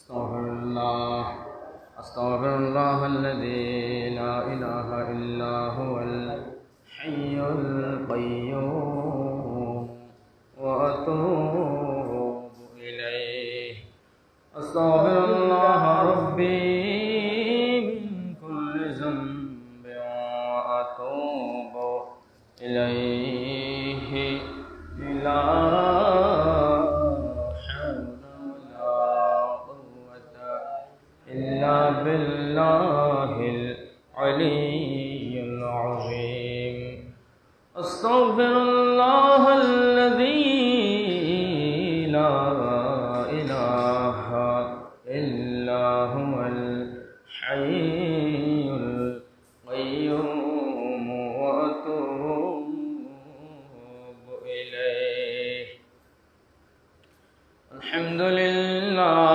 أستغفر الله الذي لا إله إلا هو الحي القيوم وأتوب إليه. أستغفر الله ربي من كل ذنب وأتوب إليه. لا بالله العلي العظيم. أستغفر الله الذي لا إله إلا هو الحي القيوم وأتوب إليه. الحمد لله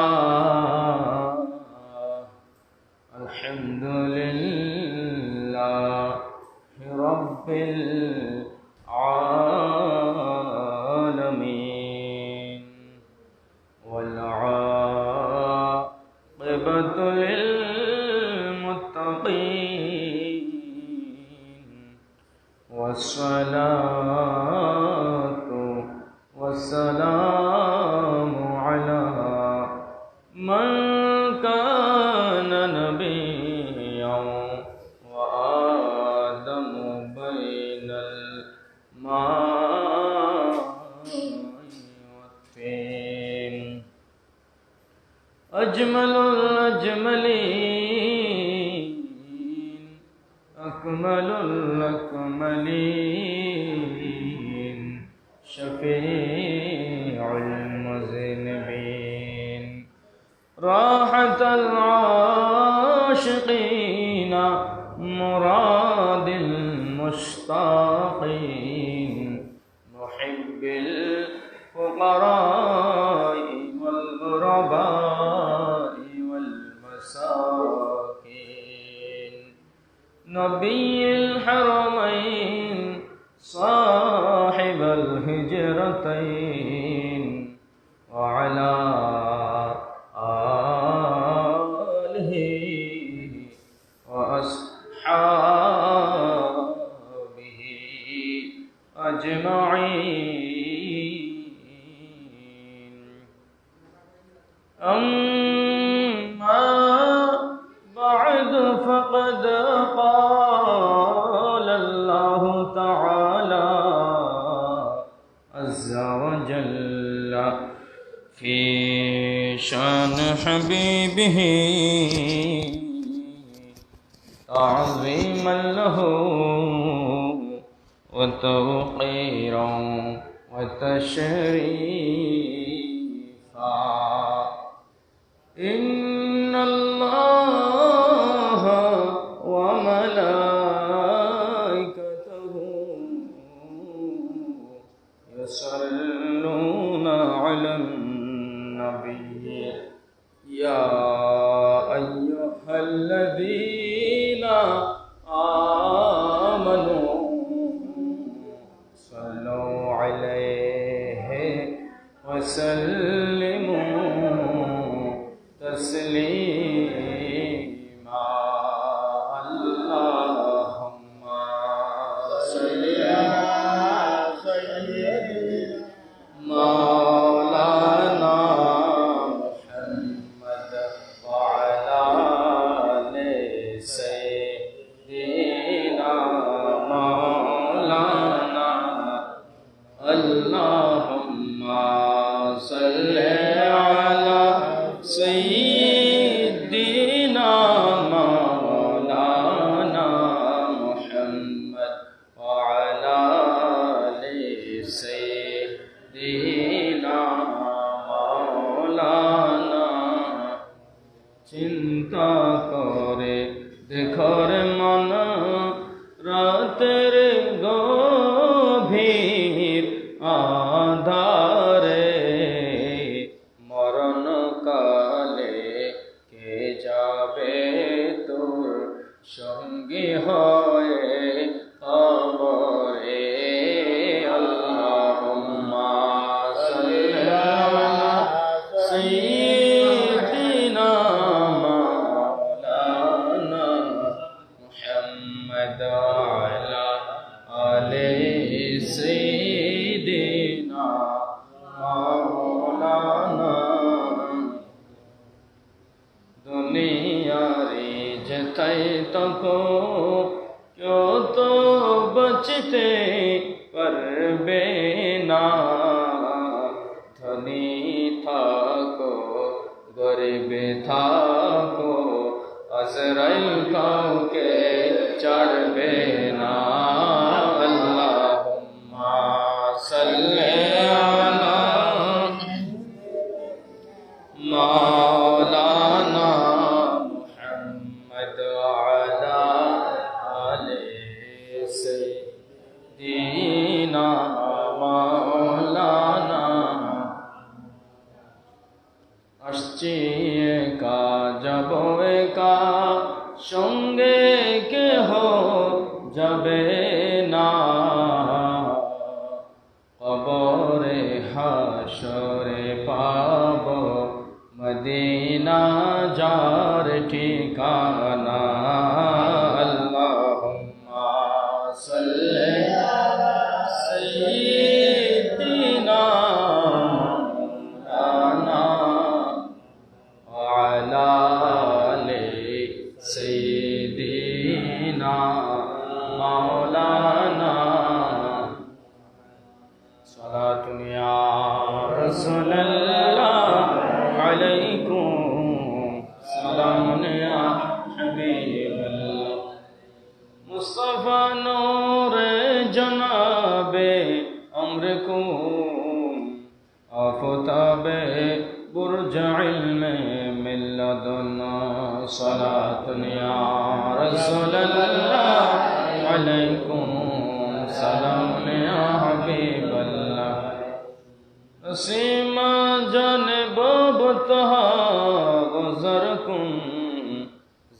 الحمد لله رب العالمين والعاقبة للمتقين والصلاة والسلام على من كان نبيا وآدم بين الماء والطين. أجمل الأجملين أكمل الأكملين شفيع المذنبين راحة العاشقين مراد المشتاقين محب الفقراء والغرباء والمساكين نبي الحرمين صاحب الهجرتين وعلى آله وأصحابه أجمعين. أما بعد فقد قال الله تعالى عز وجل في شان حبيبه تعظيما له وتوقيرا وتشريفا. إن الله وملائكته يصلون على النبي يا أيها الذين آمنوا صلوا عليه وسلموا تسليما. اللهم صل على سيدنا مولانا محمد وعلى آل سيدنا مولانا. اللهم صل على سيدنا مولانا محمد وعلى آل سيدنا مولانا. চিন্তা করে দেখর মন রাতের গভীর আধারে মরণ কালে কোথায় তখন কেউ তো বাঁচতে পারবে না। ধনী থাকো গরিবে থাকো আজরাইল কাউকে ছাড়বে না। আল্লাহুম্মা সাল্লি আলা মাওলানা মুহাম্মদ আলা আলি সাইয়্যিদিনা মাওলানা। আসছি একা যাব একা, সঙ্গে কেহ যাবে না। কবরে হাসরে পাব মদিনা যার ঠিকানা। আল্লাহুম্মা সাল্লি আলা সাইয়্যিদিনা মাওলানা ওয়ালা আলি সাইয়্যিদিনা মাওলানা। সালাতুন ইয়া রাসূলুল্লাহ আলাইকুম সালামুন ইয়া হাবিবাল্লাহ। মুস্তাফা নূরে জনাবে আমরকুম আফতাবে বুরজ ইলমে মিল্লাদুনা। সালাতুন ইয়া রাসূলুল্লাহ আলাইকুম সালামুন ইয়া হাবিবাল্লাহ। सीमा जाने बबतहा गुजर कुन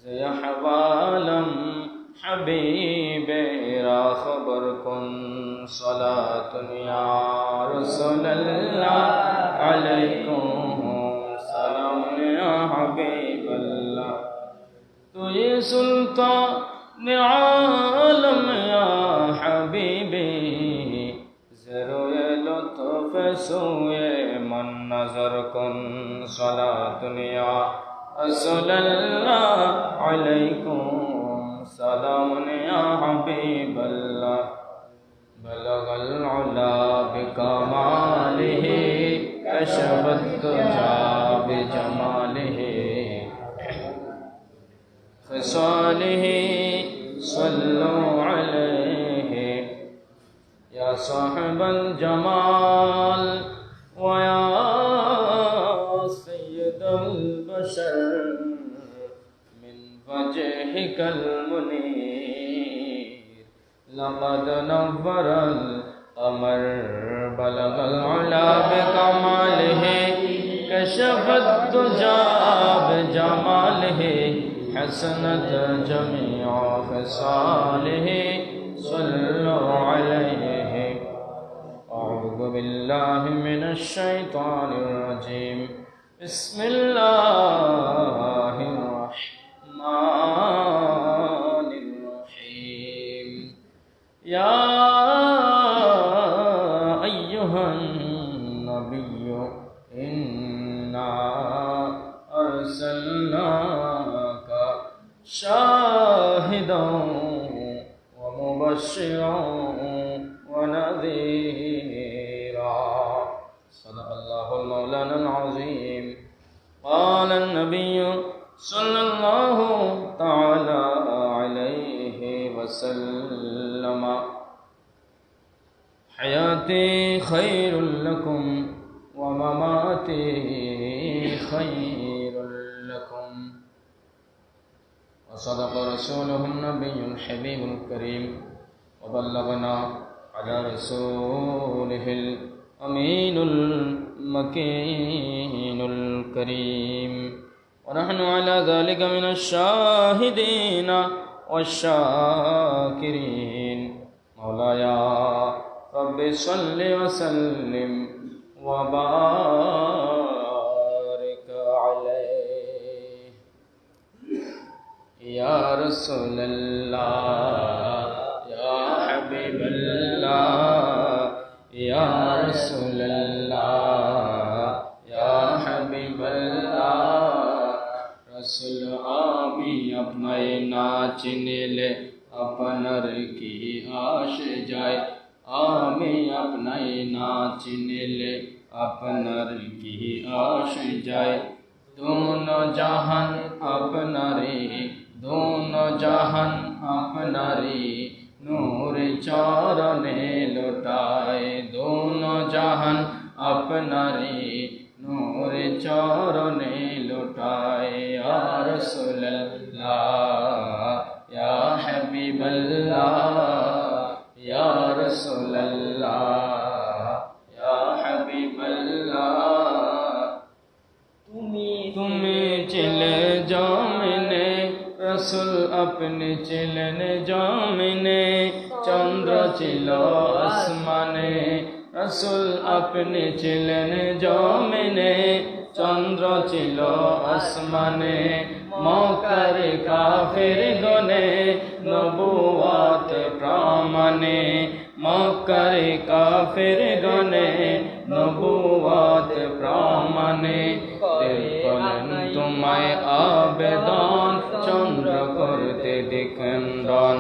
ज़यहवालम हबीबे रा खबर कुन। सलातुन या रसूलल्लाह अलैकुम सलामुन या हबीबल्लाह। तो ये सुल्तान आलम या हबीबी ज़रोए लुत्फ़ सोए मन नज़र कुन। सलातुन या रसूलल्लाह अलैकुम सलामुन या हबीबल्लाह। बलगल उला बिकमालिही कशफत तुजा बिजमालिही खिसालिही सल्लु अलैहि या साहिबल जमाल व या सय्यदल बशर मिन वजहिकल मुनीर लक़द नव्वरल क़मर। बलगल उला बिकमालिही कशफत तुजा बिजमालिही हसनत जमीअ ख़िसालिही सल्लु अलैहि। अऊज़ु बिल्लाहि मिनश शैतानिर रजीम। बिस्मिल्लाहिर रहमानिर रहीम। या अय्युहन नबिय्यु इन्ना अर्सलनाका शाहिदन मुबश्शिरन व नज़ीरा। सदक़ल्लाहुल मौलानाल अज़ीम। क़ाल अन्नबिय्यु सल्लल्लाहु तआला अलैहि वसल्लम हयाती खैरुल लकुम व ममाती खैरुल लकुम। वसदक़ रसूलुहुन नबियुल हबीबुल करीम व बल्लगना अला रसूलिहिल अमीनुल मकीनुल करीम। व नहनु अला ज़ालिका मिनश शाहिदीन वश्शाकिरीन। मौलाया रब्बि सल्लि व सल्लिम व बारिक अलैहि। या रसूलल्लाह या हबीबल्लाह या रसूलल्लाह या हबीबल्लाह। रसूल आमी अपनाए ना চিনিলে আপনার কি আসে যায়, আমি আপনাই না চিনিলে আপনার কি আসে যায়। दोनों जहान अपनारे, दोनों जहान अपनारे, नूर चरणे लुटाए। दोनों जहान अपनारे, नूर चरणे लुटाए। या रसूल अल्लाह या हबीब अल्लाह, या रसूल अल्लाह या हबीब अल्लाह। তুমি চিলে জমিনে রসুল আপনি ছিলেন জমিনে, চন্দ্র ছিল আসমানে রসুল আপনি ছিলেন জমিনে, চন্দ্র ছিল আসমানে। মক্কার কাফির গনে নবুওয়াত প্রমাণে, মক্কার কাফির গনে নবুওয়াত প্রমাণে। করেন তোমায় আবেদন, চন্দ্র করতে দ্বিখণ্ডন।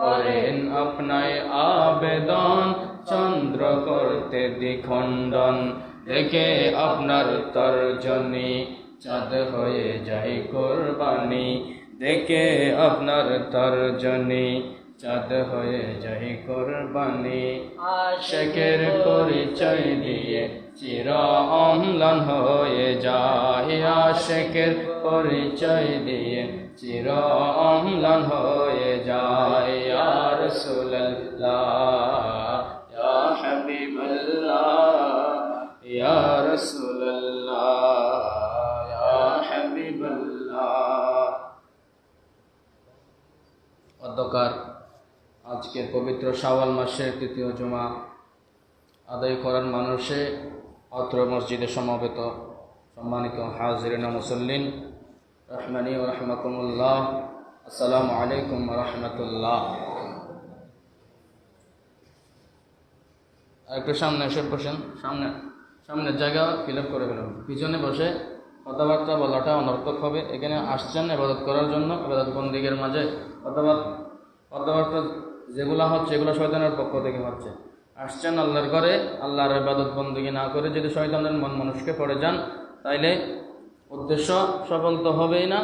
করেন আপনায় আবেদন, চন্দ্র করতে দ্বিখণ্ডন। দেখে আপনার তর্জনী চাঁদ হয়ে যায় কোরবানি, দেখে আপনার তর্জনী চাঁদ হয়ে যায় কোরবানি। আশিকের পরিচয় দিয়ে চির অম্লান হয়ে যায়, আশিকের পরিচয় দিয়ে চির অম্লান হয়ে যায়। ইয়া রাসূলুল্লাহ ইয়া হাবিবাল্লাহ, ইয়া রাসূলুল্লাহ ইয়া হাবিবাল্লাহ। অধ্যকার আজকের পবিত্র শাওয়াল মাসের তৃতীয় জুমা আদায় করার মানুষে অত্র মসজিদে সমবেত সম্মানিত হাজিরিন মুসল্লিন, রহমানি ও রহমাকুমুল্লাহ, আসসালামু আলাইকুম ওয়া রাহমাতুল্লাহ। একটু সামনে এসে বসেন, সামনের জায়গা ফিল আপ করে ফেলুন। পিছনে বসে কথাবার্তা বলাটা অনর্থক হবে। এখানে আসছেন ইবাদত করার জন্য, ইবাদত বন্দিগের মাঝে কথাবার্তা যেগুলো হচ্ছে এগুলো শয়তানের পক্ষ থেকে হচ্ছে। আসছেন আল্লাহর ঘরে, আল্লাহর ইবাদত বন্দিগি না করে যদি শয়তানের মন মানুষকে পড়ে যান, তাইলে উদ্দেশ্য সফল তো হবেই না।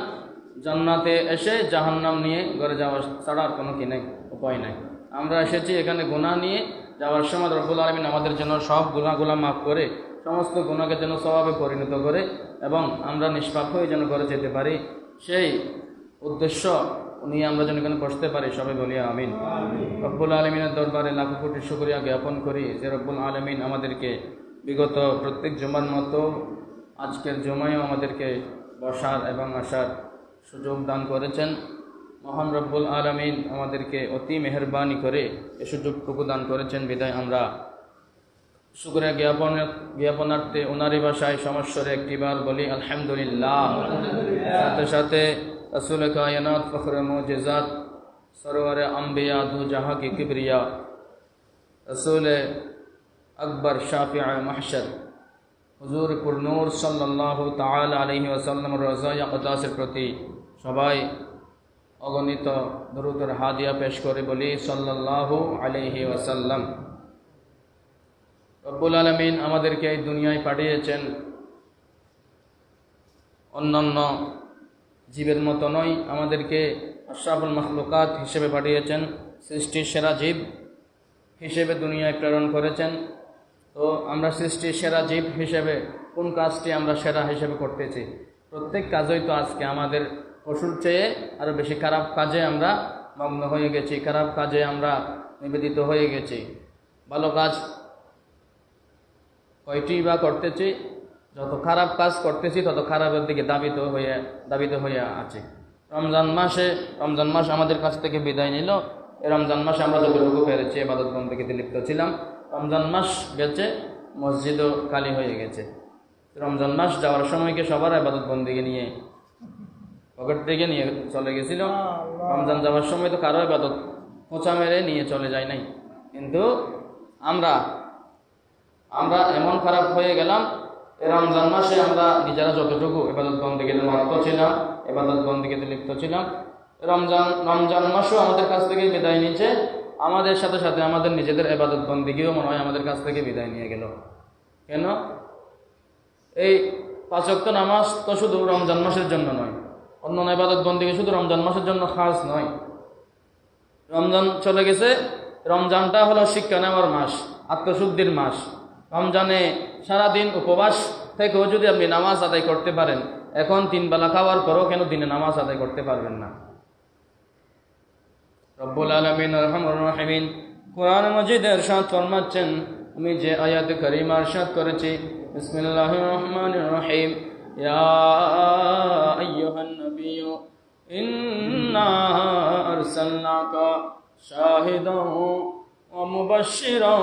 জান্নাতে এসে জাহান্নাম নিয়ে ঘরে যাওয়া ছাড়া আর কোনো কি নেই, উপায় নাই। আমরা এসেছি এখানে গুনাহ নিয়ে, যাওয়ার সময় রব্বুল আলামিন আমাদের জন্য সব গুনাহগুলো মাফ করে সমস্ত গুনাহকে যেন সওয়াবে পরিণত করে এবং আমরা নিষ্পাপ হয়ে যেন ঘরে যেতে পারি, সেই উদ্দেশ্য নিয়ে আমরা যেন এখানে বসতে পারি। সবাই বলি আমিন। রব্বুল আলামিনের দরবারে লাখ কোটি শুকরিয়া জ্ঞাপন করি যে রব্বুল আলামিন আমাদেরকে বিগত প্রত্যেক জুমার মতো আজকের জুমায়ও আমাদেরকে বসার এবং আসার সুযোগ দান করেছেন। মহান রব্বুল আলামিন আমাদেরকে অতি মেহেরবানি করে এই সুযোগটুকু দান করেছেন, বিদায় আমরা শুকরিয়া জ্ঞাপনার্থে ওনারই ভাষায় সমস্বরে একটিবার বলি আলহামদুলিল্লাহ। সাথে সাথে रसूल कायनात फ़ख्र मोजज़ात सरवर अम्बिया दो जहाँ की किबरिया रसूल अकबर शाफ़िअ महशर हुजूर पुरनूर सल्लल्लाहु ताआला अलैहि वसल्लम रोज़ा क़दासेर प्रति सबाई अगणित दरूদের হাদিয়া পেশ করে বলি সাল্লাল্লাহু আলাইহি ওয়াসাল্লাম। রব্বুল আলামিন আমাদেরকে এই দুনিয়ায় পাঠিয়েছেন অন্যান্য জীবের মতো নয়, আমাদেরকে আশরাফুল মাখলুকাত হিসেবে পাঠিয়েছেন, সৃষ্টির সেরা জীব হিসেবে দুনিয়ায় প্রেরণ করেছেন। তো আমরা সৃষ্টির সেরা জীব হিসেবে কোন কাজটি আমরা সেরা হিসেবে করতেছি? প্রত্যেক কাজই তো আজকে আমাদের পশুর চেয়ে আরও বেশি খারাপ কাজে আমরা মগ্ন হয়ে গেছি, খারাপ কাজে আমরা নিবেদিত হয়ে গেছি। ভালো কাজ কয়টি বা করতেছি? যত খারাপ কাজ করতেছি তত খারাপের দিকে দাবিত হয়ে আছে। রমজান মাস আমাদের কাছ থেকে বিদায় নিল। এই রমজান মাসে আমরা যতটুকু পেরেছি ইবাদত বন্দেগীতে লিপ্ত ছিলাম। রমজান মাস গেছে, মসজিদও খালি হয়ে গেছে। রমজান মাস যাওয়ার সময়কে সবার ইবাদত বন্দেগী নিয়ে পকেট থেকে নিয়ে চলে গেছিল। রমজান যাওয়ার সময় তো কারো ইবাদত খোঁচা মেরে নিয়ে চলে যায় নাই। কিন্তু আমরা এমন খারাপ হয়ে গেলাম, এই রমজান মাসে আমরা নিজেরা যতটুকু ইবাদত বন্দেগীতে মগ্ন ছিলাম, ইবাদত বন্দেগীতে লিপ্ত ছিলাম, রমজান মাসও আমাদের কাছ থেকে বিদায় নিচ্ছে, আমাদের সাথে সাথে আমাদের নিজেদের ইবাদত বন্দেগীও মনে হয় আমাদের কাছ থেকে বিদায় নিয়ে গেল। কেন? এই 5 ওয়াক্ত নামাজ তো শুধু রমজান মাসের জন্য নয়, অন্য ইবাদত বন্দেগী শুধু রমজান মাসের জন্য খাস নয়। রমজান চলে গেছে, রমজানটা হলো শিক্ষা নেওয়ার মাস, আত্মশুদ্ধির মাস। রমজানে সারাদিন উপবাস থেকেও যদি আপনি নামাজ আদায় করতে পারেন, এখন 3 বেলা খাওয়ার পরও কেন দিনে নামাজ আদায় করতে পারবেন না? রব্বুল আলামিন আরহামুর রাহিমিন কোরআন মাজিদে ইরশাদ ফরমাচ্ছেন, আমি যে আয়াতে কারিমা ইরশাদ করেছি, বিসমিল্লাহির রহমানির রহিম, ইয়া আইয়ুহান নাবিয়্যু ইন্না আরসালনাকা শাহিদান ওয়া মুবাশশিরান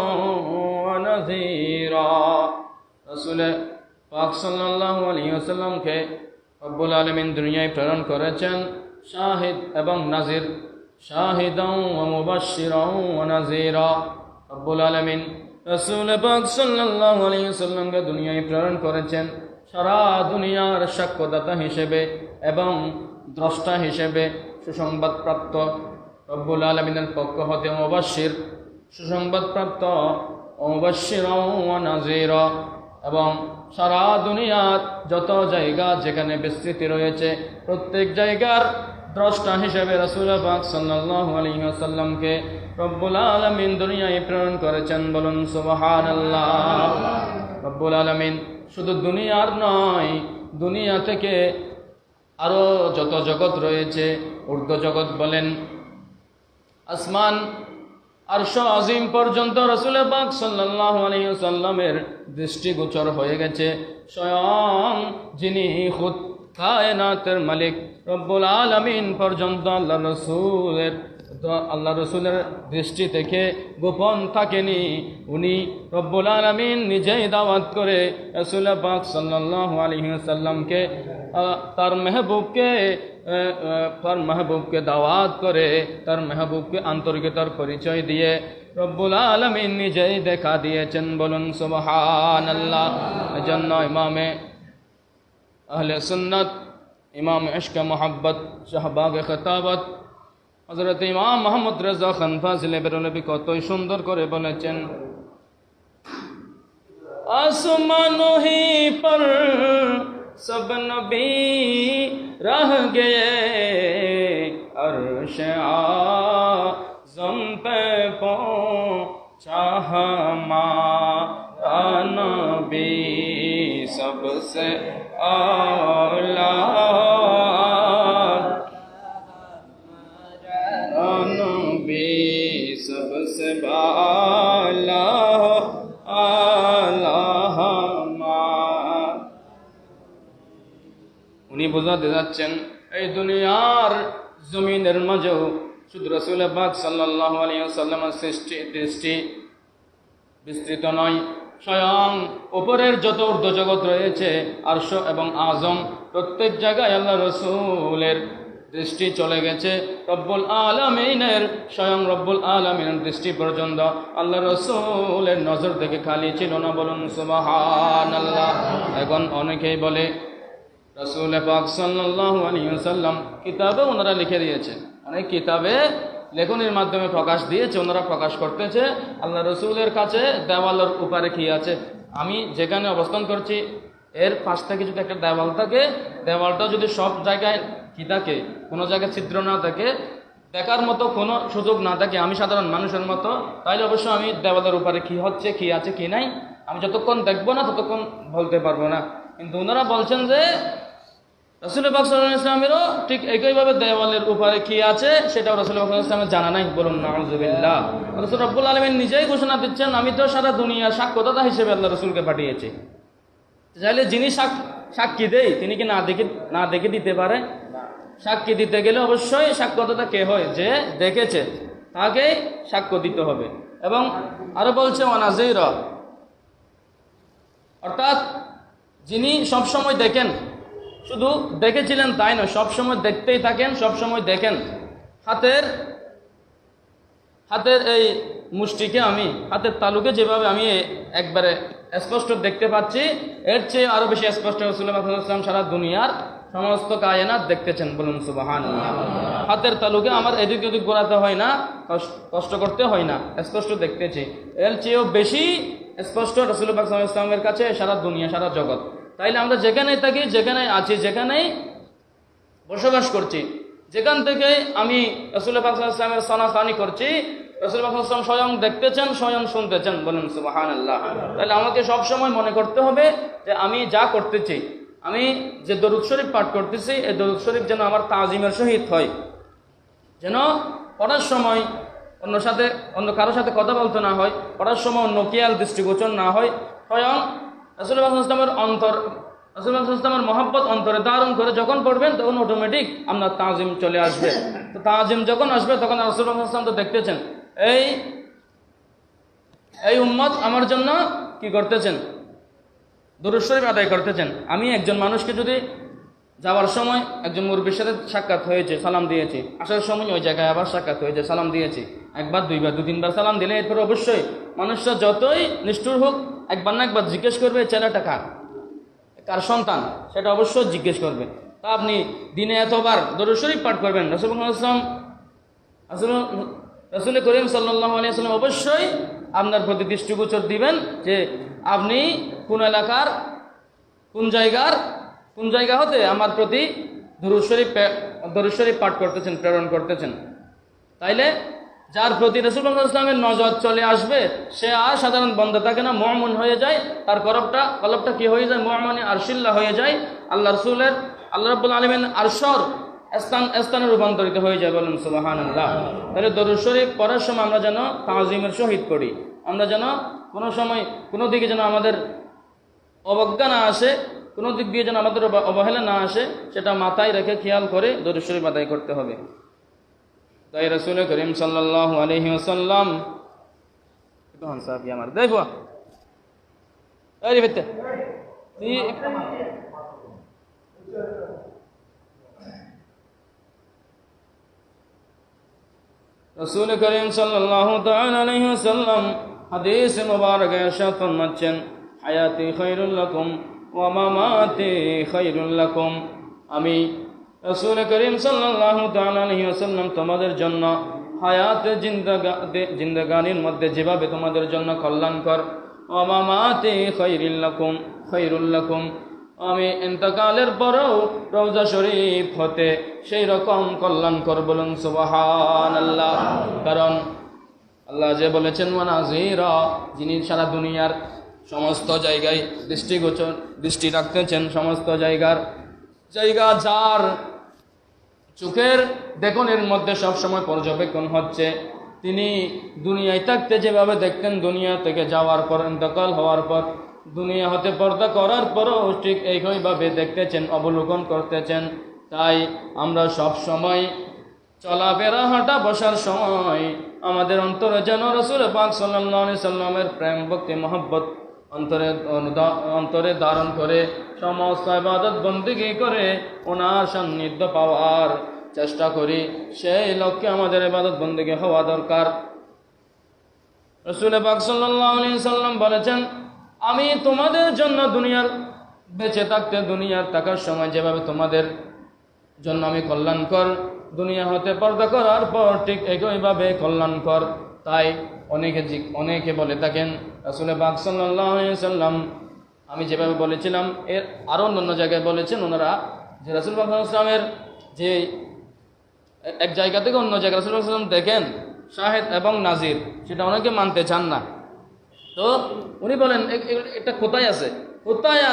ওয়া নাযীরা। রাসূল পাক সাল্লাল্লাহু আলাইহি ওয়াসাল্লামকে রব্বুল আলামিন দুনিয়ায় প্রেরণ করেছেন শাহিদ এবং নাজির, শাহিদান ওয়া মুবাশশিরান ওয়া নাযীরা। রব্বুল আলামিন রাসূল পাক সাল্লাল্লাহু আলাইহি ওয়াসাল্লামকে দুনিয়ায় প্রেরণ করেছেন সারা দুনিয়ার সাক্ষ্যদাতা হিসেবে এবং দ্রষ্টা হিসেবে, সুসংবাদপ্রাপ্ত রব্বুল আলামিনের পক্ষ হতে মুবাশশির, সুসংবাদপ্রাপ্ত, মুবাশশিরান ওয়া নাযীরা, এবং সারা দুনিয়ার যত জায়গা যেখানে বিস্তৃতি রয়েছে প্রত্যেক জায়গার দ্রষ্টা হিসেবে রাসূল পাক সাল্লাল্লাহু আলাইহি ওয়াসাল্লামকে রব্বুল আলামিন দুনিয়ায় প্রেরণ করেছেন। বলুন সুবহানাল্লাহ। রব্বুল আলামিন শুধু দুনিয়ার নয়, দুনিয়া থেকে আরো যত জগৎ রয়েছে, ঊর্ধ্ব জগৎ বলেন, আসমান, আরশ আজিম পর্যন্ত রাসূল পাক সাল্লাল্লাহু আলাইহি ওয়াসাল্লামের দৃষ্টিগোচর হয়ে গেছে। স্বয়ং যিনি খুদ কায়নাতের মালিক রব্বুল আলামিন পর্যন্ত আল্লাহ রসুলের দৃষ্টি থেকে গোপন থাকেনি। উনি রব্বুল আলামিন নিজেই দাওয়াত করে রাসূল পাক সাল্লাল্লাহু আলাইহি ওয়াসাল্লামকে, তার মেহবুবকে দাওয়াত করে, তার মেহবুবকে আন্তরিকতার পরিচয় দিয়ে রব্বুল আলামিন নিজেই দেখা দিয়েছেন। বলুন সুবহানাল্লাহ। এজন্য ইমামে আহলে সুন্নাত, ইমাম ইশক মোহাব্বত, শাহবাগে খেতাবত হযরত ইমাম মুহাম্মদ রেজা খান ফাজিলে বেরলভী কতই সুন্দর করে বলেছেন, आसमानों ही पर सब नबी रह गए, अर्श आज़म पे पहुंचा हमारा नबी सबसे आला, नबी सबसे बाला উনি বোঝাতে যাচ্ছেন এই দুনিয়ার জমিনের মাঝেও শুধু রাসূল পাক সাল্লাল্লাহু আলাইহি ওয়াসাল্লামের দৃষ্টি বিস্তৃত নয়, স্বয়ং উপরের যত ঊর্ধ্ব জগৎ রয়েছে, আরশ এবং আজম, প্রত্যেক জায়গায় আল্লাহ রসুলের দৃষ্টি চলে গেছে। রব্বুল আলামিনের, স্বয়ং রব্বুল আলামিনের দৃষ্টি পর্যন্ত আল্লাহ রসুলের নজর থেকে খালি ছিল না। বলুন সুবহানাল্লাহ। এখন অনেকেই বলে রাসূল পাক সাল্লাল্লাহু আলাইহি ওয়াসাল্লাম কিতাবে ওনারা লিখে দিয়েছে, অনেক কিতাবে লেখনের মাধ্যমে প্রকাশ দিয়েছে, ওনারা প্রকাশ করতেছে আল্লাহ রসুলের কাছে দেওয়ালের উপরে কি আছে। আমি যেখানে অবস্থান করছি এর পাশ থেকে যদি একটা দেওয়াল থাকে, দেওয়ালটা যদি সব জায়গায় কি থাকে, কোনো জায়গায় ছিদ্র না থাকে, দেখার মতো কোনো সুযোগ না থাকে, আমি সাধারণ মানুষের মতো, তাইলে অবশ্য আমি দেওয়ালের উপরে কি হচ্ছে, কি আছে, কি নাই, আমি যতক্ষণ দেখবো না ততক্ষণ বলতে পারবো না। কিন্তু ওনারা বলছেন যে রাসূল পাক সাল্লাল্লাহু আলাইহি ওয়াসাল্লামেরও ঠিক একইভাবে দেওয়ালের উপরে কি আছে সেটাও রাসূল পাক সাল্লাল্লাহু আলাইহি ওয়াসাল্লামের জানা নাই। বলুন নাউযুবিল্লাহ। রাসূল রব্বুল আলামিন নিজেই ঘোষণা দিচ্ছেন, আমি তো সারা দুনিয়া সাক্ষ্যদাতা হিসেবে আল্লাহ রসুলকে পাঠিয়েছি। চাইলে যিনি সাক্ষী দেয় তিনি কি না দেখে দিতে পারে? সাক্ষী দিতে গেলে অবশ্যই সাক্ষ্যদাতা কে হয়? যে দেখেছে তাকেই সাক্ষ্য দিতে হবে। এবং আরো বলছে ওয়ানাযীরা, অর্থাৎ যিনি সবসময় দেখেন, শুধু দেখেছিলেন তাই নয়, সবসময় দেখতেই থাকেন, সবসময় দেখেন। হাতের এই মুষ্টিকে আমি, হাতের তালুকে যেভাবে আমি একবারে স্পষ্ট দেখতে পাচ্ছি, এর চেয়ে আরো বেশি স্পষ্ট রাসূলুল্লাহ সাল্লাল্লাহু আলাইহি ওয়াসাল্লাম সারা দুনিয়ার সমস্ত কায়নাত দেখতেছেন। বলুন সুবহানাল্লাহ। হাতের তালুকে আমার এদিক ওদিক ঘোরাতে হয় না, কষ্ট করতে হয় না, স্পষ্ট দেখতেছি। এর চেয়েও বেশি স্পষ্ট রাসূলুল্লাহ সাল্লাল্লাহু আলাইহি ওয়াসাল্লামের কাছে সারা দুনিয়া, সারা জগৎ। তাইলে আমরা যেখানেই থাকি, যেখানেই আছি, যেখানেই বসবাস করছি, যেখান থেকে আমি রাসূলুল্লাহ সাল্লাল্লাহু আলাইহি ওয়াসাল্লামের সানাখানি করছি, রাসূলুল্লাহ সাল্লাল্লাহু আলাইহি ওয়াসাল্লাম স্বয়ং দেখতেছেন, স্বয়ং শুনতেছেন। বলুন সুবহানাল্লাহ। তাহলে আমাকে সবসময় মনে করতে হবে যে আমি যা করতেছি, আমি যে দরুদ শরীফ পাঠ করতেছি, এই দরুদ শরীফ যেন আমার তাজিমের সহিত হয়, যেন পড়ার সময় অন্য কারোর সাথে কথা বলতে না হয়, পড়ার সময় অন্য খেয়াল দৃষ্টিগোচর না হয়। স্বয়ং রাসূলুল্লাহ সাল্লাল্লাহু আলাইহি ওয়াসাল্লামের মহব্বত অন্তরে ধারণ করে যখন পড়বেন, তখন অটোমেটিক আপনার তাজিম চলে আসবে। তো তাজিম যখন আসবে, তখন রাসূলুল্লাহ সাল্লাল্লাহু আলাইহি ওয়াসাল্লাম তো দেখতেছেন এই উম্মত আমার জন্য কি করতেছেন, দরুদ শরীফ আদায় করতেছেন। আমি একজন মানুষকে যদি যাওয়ার সময় একজন মুরব্বির সাথে সাক্ষাৎ হয়েছে, সালাম দিয়েছি, আসার সময় ওই জায়গায় আবার সাক্ষাৎ হয়েছে, সালাম দিয়েছি, একবার দুইবার দু তিনবার সালাম দিলে এরপর অবশ্যই মানুষরা যতই নিষ্ঠুর হোক, একবার না একবার জিজ্ঞেস করবে ছেলেটা কার সন্তান, সেটা অবশ্যই জিজ্ঞেস করবে। তা আপনি দিনে এতবার দরুদ শরীফ পাঠ করবেন, রাসূল করিম সাল্লাল্লাহু আলাইহি ওয়াসাল্লাম অবশ্যই আপনার প্রতি দৃষ্টিগোচর দিবেন যে আপনি কোন এলাকার কোন জায়গা হতে আমার প্রতি দরুদ শরীফ পাঠ করতেছেন, প্রেরণ করতেছেন। তাইলে যার প্রতি রাসূলুল্লাহ সাল্লাল্লাহু আলাইহি ওয়াসাল্লামের নজর চলে আসবে, সে আর সাধারণ বান্দা থাকে না, মুমিন হয়ে যায়। তার কলবটা কি হয়ে যায়, মুমিনে আরশিল্লাহ হয়ে যায়। আল্লাহ রাব্বুল আলামিন আরশর স্থানে রূপান্তরিত হয়ে যায়। বলুন সুবহানাল্লাহ। তাহলে দরুদ শরীফ পড়ার সময় আমরা যেন তাজিমের সহিত পড়ি, আমরা যেন কোনো সময় কোনো দিকে যেন আমাদের অবজ্ঞা না আসে, কোনো দিক দিয়ে যেন আমাদের অবহেলা না আসে, সেটা মাথায় রেখে খেয়াল করে দরুদ শরীফ আদায় করতে হবে। তাই রাসূল করিম সাল্লাল্লাহু আলাইহি ওয়াসাল্লাম কোন সাহাবী আমার দেখো এই বেতে রাসূল করিম সাল্লাল্লাহু তাআলা আলাইহি ওয়াসাল্লাম হাদিস মুবারকে ইরশাদ ফরমাচ্ছেন, হায়াতি খায়রুল লাকুম ওয়া মামাতি খায়রুল লাকুম। আমি রাসূল করিম সাল্লাল্লাহু তাআলা আলাইহি ওয়াসাল্লাম তোমাদের জন্য হায়াতে জিন্দেগানির মধ্যে যেভাবে তোমাদের জন্য কল্যাণকর, ওয়া মামাতি খায়রুল লাকুম, আমি ইন্তেকালের পরেও রওজা শরীফ হতে সেই রকম কল্যাণকর। বলুন সুবহানাল্লাহ। কারণ আল্লাহ যে বলেছেন ওয়ানাযীরা, যিনি সারা দুনিয়ার সমস্ত জায়গায় দৃষ্টি রাখতেছেন, সমস্ত জায়গা যার চোখের দেখনের মধ্যে সবসময় পর্যবেক্ষণ হচ্ছে, তিনি দুনিয়ায় থাকতে যেভাবে দেখতেন, দুনিয়া থেকে যাওয়ার পর, ইন্তেকাল হওয়ার পর, দুনিয়া হতে পর্দা করার পরও ঠিক এইভাবে দেখতেছেন, অবলোকন করতেছেন। তাই আমরা সব সময় চলাফেরা, হাঁটা, বসার সময় আমাদের অন্তরে যেন রাসূল পাক সাল্লাল্লাহু আলাইহি সাল্লামের প্রেম, ভক্তি, মহব্বত অন্তরে ধারণ করে সমস্ত ইবাদত বন্দেগী করে ওনার সান্নিধ্য পাওয়ার চেষ্টা করি। সেই লক্ষ্যে আমাদের ইবাদত বন্দেগী হওয়া দরকার। রাসূল পাক সাল্লাল্লাহু আলাইহি সাল্লাম বলেছেন, আমি তোমাদের জন্য বেঁচে থাকতে, দুনিয়ার থাকার সময় যেভাবে তোমাদের জন্য আমি কল্যাণকর, দুনিয়া হতে পর্দা করার পর ঠিক একইভাবে কল্যাণকর। তাই অনেকে বলে থাকেন রাসূল পাক সাল্লাল্লাহু আলাইহি সাল্লাম, আমি যেভাবে বলেছিলাম এর আরও অন্য জায়গায় বলেছেন ওনারা, যে রাসূল পাক সাল্লাল্লাহু আলাইহি সাল্লামের যে এক জায়গা থেকে অন্য জায়গায় রাসূল পাক সাল্লাল্লাহু আলাইহি সাল্লাম দেখেন শাহেদ এবং নাজির, সেটা অনেকে মানতে চান না। তো উনি বলেন এটা কোথায়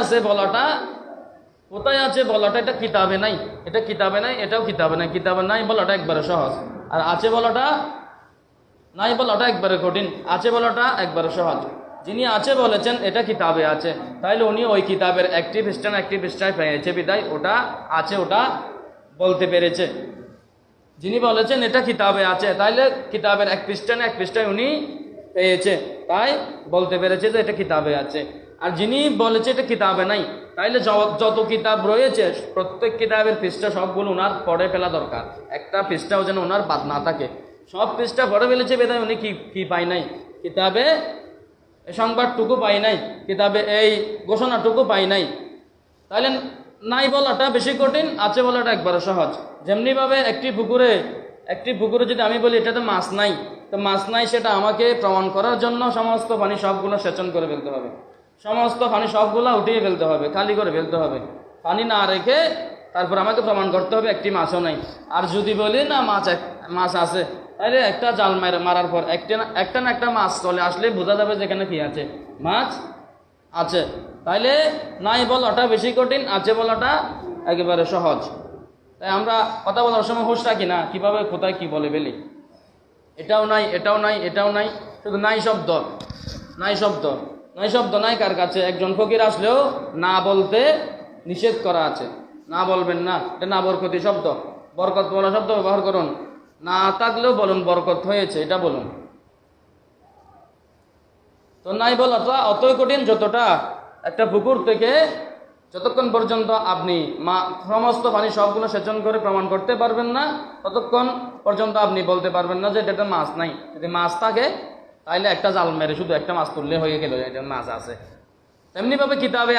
আছে বলাটা এটা কিতাবে নাই, এটাও কিতাবে নাই। কিতাবে নাই বলাটা একবারে সহজ, আর আছে বলাটা নাই বলাটা একবারে কঠিন। আছে বলাটা একবারে সহজ। যিনি আছে বলেছেন এটা কিতাবে আছে, তাইলে উনি ওই কিতাবের একটি পৃষ্ঠায় পেয়েছে বিদায় ওটা আছে, ওটা বলতে পেরেছে। যিনি বলেছেন এটা কিতাবে আছে, তাইলে কিতাবের এক পৃষ্ঠায় উনি পেয়েছে, তাই বলতে পেরেছে যে এটা কিতাবে আছে। আর যিনি বলেছে এটা কিতাবে নাই, তাইলে যত কিতাব রয়েছে প্রত্যেক কিতাবের পৃষ্ঠা সবগুলো ওনার পড়ে ফেলা দরকার। একটা পৃষ্ঠাও যেন ওনার বাদ না থাকে। সব পৃষ্ঠা পড়ে ফেলেছে বেদায় উনি কি পায় নাই, কিতাবে এই সংবাদটুকু পাই নাই, কিতাবে এই ঘোষণাটুকু পাই নাই, তাহলে নাই বলাটা বেশি কঠিন, আছে বলাটা একবারে সহজ। যেমনিভাবে একটি পুকুরে যদি আমি বলি এটাতে মাছ নাই, তো মাছ নাই সেটা আমাকে প্রমাণ করার জন্য সমস্ত পানি সবগুলো সেচন করে ফেলতে হবে, সমস্ত পানি সবগুলো উঠিয়ে ফেলতে হবে, খালি করে ফেলতে হবে, পানি না রেখে তারপর আমাকে প্রমাণ করতে হবে একটি মাছও নাই। আর যদি বলি না মাছ আছে, তাহলে একটা জাল মারার পর একটা না একটা মাছ চলে আসলে বোঝা যাবে যেখানে কি আছে, মাছ আছে। তাইলে নাই বলাটা বেশি কঠিন, আছে বলাটা একেবারে সহজ। তাই আমরা কথা বলার সময় হুঁশ রাখি না, কীভাবে কোথায় কি বলে ফেলি। এটাও নাই, এটাও নাই, এটাও নাই, শুধু নাই শব্দ, নাই শব্দ, নাই শব্দ নাই কার কাছে? একজন ফকির আসলেও না বলতে নিষেধ করা আছে, না বলবেন না, এটা না বরকতি শব্দ, বরকত বলা শব্দ ব্যবহার করুন, না থাকলেও বলুন বরকত হয়েছে, এটা বলুন। তো নাই বলাটা অতই কঠিন যতটা একটা পুকুর থেকে যতক্ষণ পর্যন্ত আপনি সমস্ত পানি সবগুলো সেচন করে প্রমাণ করতে পারবেন না, ততক্ষণ পর্যন্ত আপনি বলতে পারবেন না যে এটা মাছ নাই। যদি মাছ থাকে তাহলে একটা জাল মেরে শুধু একটা মাছ তুললে হয়ে গেল, এটা মাছ আছে। তেমনিভাবে কিতাবে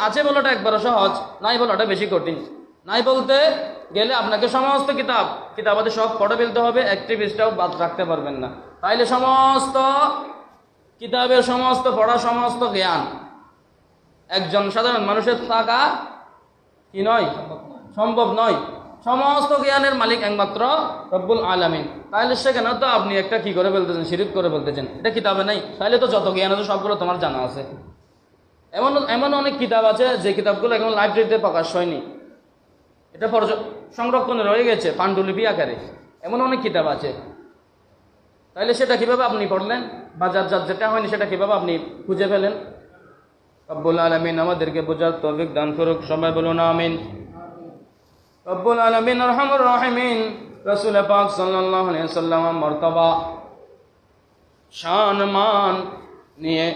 আছে বলাটা একবার সহজ, নাই বলাটা বেশি কঠিন। নাই বলতে গেলে আপনাকে সমস্ত কিতাবাদি সব পড়ে ফেলতে হবে, একটি পৃষ্ঠাও বাদ রাখতে পারবেন না। তাইলে সমস্ত কিতাবের সমস্ত পড়া, সমস্ত জ্ঞান একজন সাধারণ মানুষের থাকা কি নয়, সম্ভব নয়। সমস্ত জ্ঞানের মালিক একমাত্র রব্বুল আলামিন। তাহলে সেখানে তো আপনি একটা কি করে বলতেছেন, শিরিক করে বলতেছেন, এটা কিতাবে নাই। তাহলে তো যত জ্ঞান আছে সবগুলো তোমার জানা আছে। এমন অনেক কিতাব আছে যে কিতাবগুলো এখন লাইব্রেরিতে প্রকাশ হয়নি, এটা সংরক্ষণে রয়ে গেছে পাণ্ডুলিপি আকারে। এমন অনেক কিতাব আছে, তাহলে সেটা কিভাবে আপনি পড়লেন, বা যেটা হয়নি সেটা কিভাবে আপনি খুঁজে পেলেন? রব্বুল আলামিন আমাদেরকে বোঝার তৌফিক দান করুক, সবাই বলুন আমিন। রব্বুল আলামিন আরহামুর রাহিমিন রাসূল পাক সাল্লাল্লাহু আলাইহি ওয়াসাল্লাম মর্তবা শান মান নিয়ে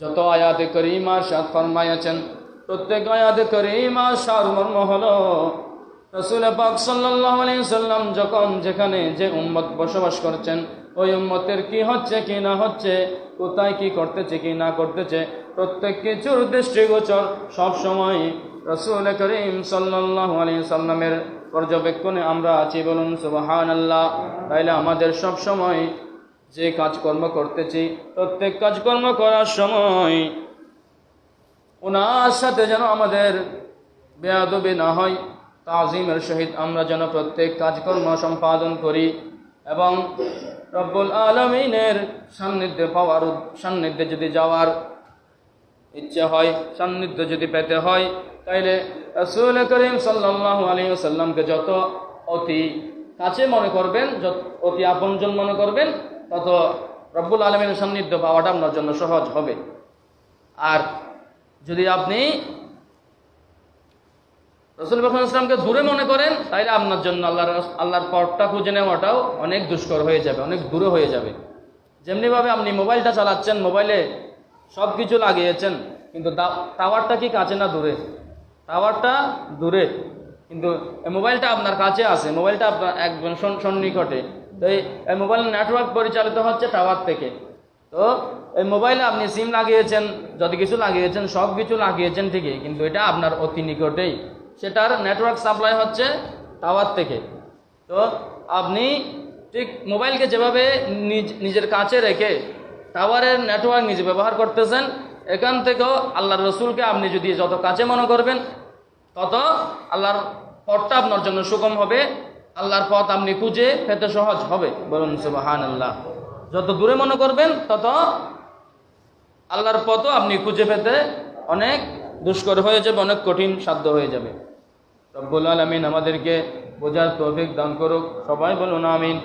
যত আয়াতে করিমা সাত ফরমাইয়াছেন, প্রত্যেক আয়াতে করিমা সারমর্ম হলো রাসূল পাক সাল্লাল্লাহু আলাইহি ওয়াসাল্লাম যখন যেখানে যে উম্মত বসবাস করছেন, ওই উম্মতের কি হচ্ছে কি না হচ্ছে, কোথায় কি করতেছে কি না করতেছে, প্রত্যেক কিছুর দৃষ্টিগোচর সবসময় রাসূল করিম সাল্লাল্লাহু আলাইহি ওয়াসাল্লামের পর্যবেক্ষণে আমরা আছি, বলুন সুবহানাল্লাহ। তাইলে আমাদের সব সময় যে কাজকর্ম করতেছি, প্রত্যেক কাজকর্ম করার সময় ওনার সাথে যেন আমাদের বেয়াদবি না হয়, তাজিমের সহিত আমরা যেন প্রত্যেক কাজকর্ম সম্পাদন করি, এবং রব্বুল আলামিনের সান্নিধ্যে যদি যাওয়ার ইচ্ছে হয়, সান্নিধ্য যদি পেতে হয়, তাইলে রাসূল করিম সাল্লাল্লাহু আলাইহি ওয়াসাল্লামকে যত অতি কাছে মনে করবেন, যত অতি আপনজন মনে করবেন, তত রব্বুল আলামিনের সান্নিধ্য পাওয়াটা আপনার জন্য সহজ হবে। আর যদি আপনি রাসূল ইসলামকে দূরে মনে করেন, তাইলে আপনার জন্য আল্লাহর পথটা খুঁজে নেওয়াটাও অনেক দুষ্কর হয়ে যাবে, অনেক দূরে হয়ে যাবে। যেমনিভাবে আপনি মোবাইলটা চালাচ্ছেন, মোবাইলে সব কিছু লাগিয়েছেন, কিন্তু টাওয়ারটা কি কাছে না দূরে? টাওয়ারটা দূরে, কিন্তু এই মোবাইলটা আপনার কাছে আছে, মোবাইলটা আপনার একদম সন্নিকটে। তো এই মোবাইল নেটওয়ার্ক পরিচালিত হচ্ছে টাওয়ার থেকে। তো এই মোবাইলে আপনি সিম লাগিয়েছেন, যত কিছু লাগিয়েছেন, সব কিছু লাগিয়েছেন ঠিকই, কিন্তু এটা আপনার অতি নিকটেই, সেটার নেটওয়ার্ক সাপ্লাই হচ্ছে টাওয়ার থেকে। তো আপনি ঠিক মোবাইলকে যেভাবে নিজের কাছে রেখে টাওয়ারের নেটওয়ার্ক নিজে ব্যবহার করতেছেন, এখান থেকেও আল্লাহর রসুলকে আপনি যদি যত কাছে মনে করবেন, তত আল্লাহর পথটা আপনার জন্য সুগম হবে, আল্লাহর পথ আপনি খুঁজে পেতে সহজ হবে, বলুন সুবহানাল্লাহ। যত দূরে মনে করবেন, তত আল্লাহর পথও আপনি খুঁজে পেতে অনেক দুষ্কর হয়ে যাবে, অনেক কঠিন সাধ্য হয়ে যাবে। রব্বুল আলামিন আমাদেরকে বোঝার তৌফিক দান করুক, সবাই বলুন আমিন।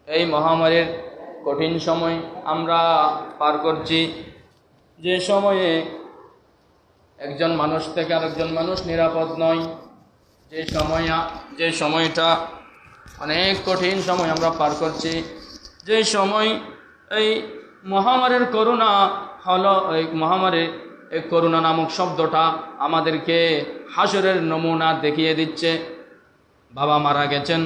এই মহামারীর কঠিন সময় আমরা পার করছি, যে সময়ে একজন মানুষ থেকে আরেকজন মানুষ নিরাপদ নয়, যে সময়টা অনেক কঠিন সময় আমরা পার করছি, যে সময় এই মহামারীর করোনা হলো, এই মহামারী, এই করোনা নামক শব্দটা আমাদেরকে হাসরের নমুনা দেখিয়ে দিচ্ছে। বাবা মারা গেছেন,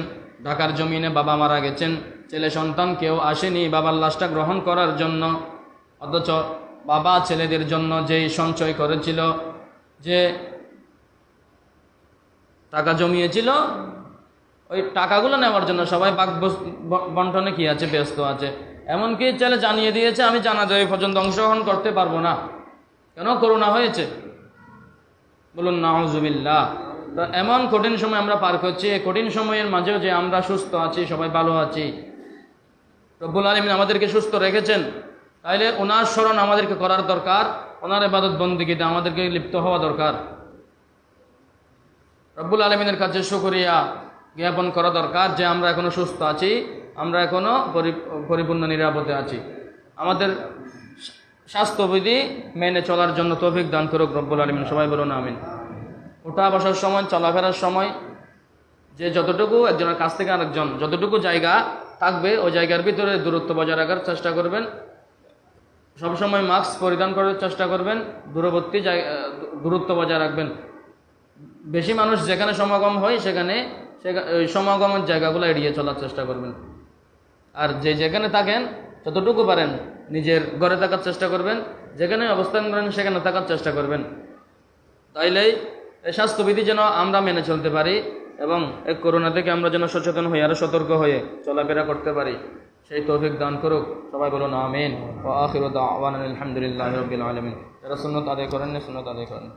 ঢাকার জমিনে বাবা মারা গেছেন, ছেলে সন্তান কেউ আসেনি বাবার লাশটা গ্রহণ করার জন্য। অথচ বাবা ছেলেদের জন্য যেই সঞ্চয় করেছিল, যে টাকা জমিয়েছিল, ওই টাকাগুলো নেওয়ার জন্য সবাই ভাগ বন্টনে কি আছে, ব্যস্ত আছে। এমনকি ছেলে জানিয়ে দিয়েছে আমি জানাজায় পর্যন্ত অংশগ্রহণ করতে পারবো না, কেন? করোনা হয়েছে। বলুন নাউজুবিল্লাহ। তো এমন কঠিন সময় আমরা পার করছি, এই কঠিন সময়ের মাঝেও যে আমরা সুস্থ আছি, সবাই ভালো আছি, রব্বুল আলামিন আমাদেরকে সুস্থ রেখেছেন, তাইলে ওনার স্মরণ আমাদেরকে করার দরকার, ওনার ইবাদত বন্দেগীতে আমাদেরকে লিপ্ত হওয়া দরকার, রব্বুল আলামিনের কাছে শুকরিয়া জ্ঞাপন করা দরকার যে আমরা এখনো সুস্থ আছি, আমরা এখনো পরিপূর্ণ নিরাপদে আছি। আমাদের স্বাস্থ্যবিধি মেনে চলার জন্য তৌফিক দান করুক রব্বুল আলামিন। সবাই বলুন আমিন। ওঠা বসার সময়, চলাফেরার সময় যে যতটুকু একজনের কাছ থেকে আরেকজন যতটুকু জায়গা থাকবে, ওই জায়গার ভিতরে দূরত্ব বজায় রাখার চেষ্টা করবেন। সবসময় মাস্ক পরিধান করার চেষ্টা করবেন, দূরবর্তী দূরত্ব বজায় রাখবেন। বেশি মানুষ যেখানে সমাগম হয় সেখানে ওই সমাগমের জায়গাগুলো এড়িয়ে চলার চেষ্টা করবেন। আর যেখানে থাকেন যতটুকু পারেন নিজের ঘরে থাকার চেষ্টা করবেন, যেখানে অবস্থান করেন সেখানে থাকার চেষ্টা করবেন। তাইলেই এই স্বাস্থ্যবিধি যেন আমরা মেনে চলতে পারি এবং এই করোনা থেকে আমরা যেন সচেতন হয়ে আরো সতর্ক হয়ে চলাফেরা করতে পারি, সেই তৌফিক দান করুক। সবাই বলুন আমিন। ওয়া আখিরু দাওয়ানা আলহামদুলিল্লাহি রাব্বিল আলামিন। যারা সুন্নাত আদায় করেন না, সুন্নাত আদায় করেন।